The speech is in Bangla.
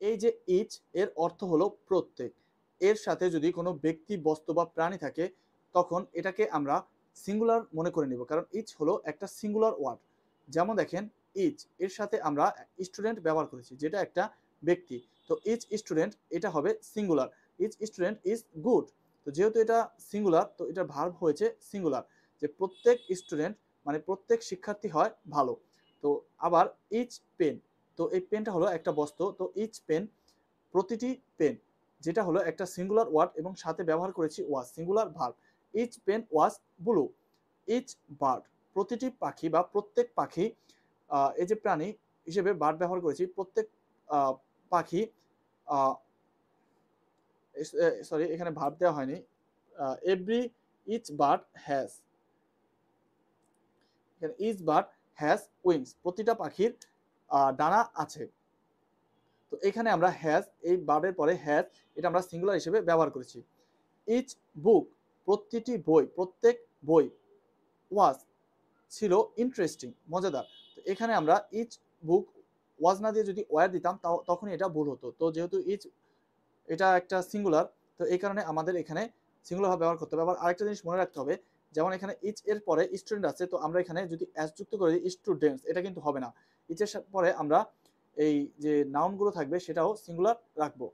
এই যে ইচ এর অর্থ হলো প্রত্যেক। এর সাথে যদি কোনো ব্যক্তি, বস্তু বা প্রাণী থাকে তখন এটাকে আমরা সিঙ্গুলার মনে করে নিব, কারণ ইচ হলো একটা সিঙ্গুলার ওয়ার্ড। যেমন দেখেন ইচ এর সাথে আমরা স্টুডেন্ট ব্যবহার করেছি, যেটা একটা ব্যক্তি। তো ইচ স্টুডেন্ট এটা হবে singular. Each student is good. তো যেহেতু এটা সিঙ্গুলার, তো এটার ভার্ব হয়েছে সিঙ্গুলার, যে প্রত্যেক স্টুডেন্ট মানে প্রত্যেক শিক্ষার্থী হয় ভালো। তো আবার ইচ পেন, তো এই পেনটা হলো একটা বস্তু। তো ইচ পেন প্রতিটি পেন, যেটা হলো একটা সিঙ্গুলার ওয়ার্ড এবং সাথে ব্যবহার করেছি ওয়াজ, সিঙ্গুলার ভার্ব। ইচ পেন ওয়াজ ব্লু। ইচ বার্ড প্রতিটি পাখি বা প্রত্যেক পাখি, এই যে প্রাণী হিসেবে বার্ড ব্যবহার করেছি, প্রত্যেক পাখি, সরি এখানে ভার্ব দেওয়া হয়নি, এভরি ইচ বার্ড হ্যাজ, এখানে ইচ বার্ড হ্যাজ উইংস, প্রতিটা পাখির ডানা আছে। তো এখানে আমরা হ্যাজ, এই বার্ডের পরে হ্যাজ, এটা আমরা সিঙ্গুলার হিসেবে ব্যবহার করেছি। ইচ বুক প্রতিটি বই, প্রত্যেক বই, ওয়াজ ছিল ইন্টারেস্টিং মজাদার। তো এখানে আমরা ইচ বুক ওয়াজ না দিয়ে যদি ওয়ার দিতাম তখনই এটা ভুল হতো। তো যেহেতু ইচ এটা একটা সিঙ্গুলার, তো এই কারণে আমাদের এখানে সিঙ্গুলার ভাবে ব্যবহার করতে হবে। আবার আরেকটা জিনিস মনে রাখতে হবে, যেমন এখানে ইচ এর পরে স্টুডেন্ট আছে, তো আমরা এখানে যদি অ্যাস যুক্ত করে স্টুডেন্টস, এটা কিন্তু হবে না। ইচ এর পরে আমরা এই যে নাউনগুলো থাকবে সেটাও সিঙ্গুলার রাখবো।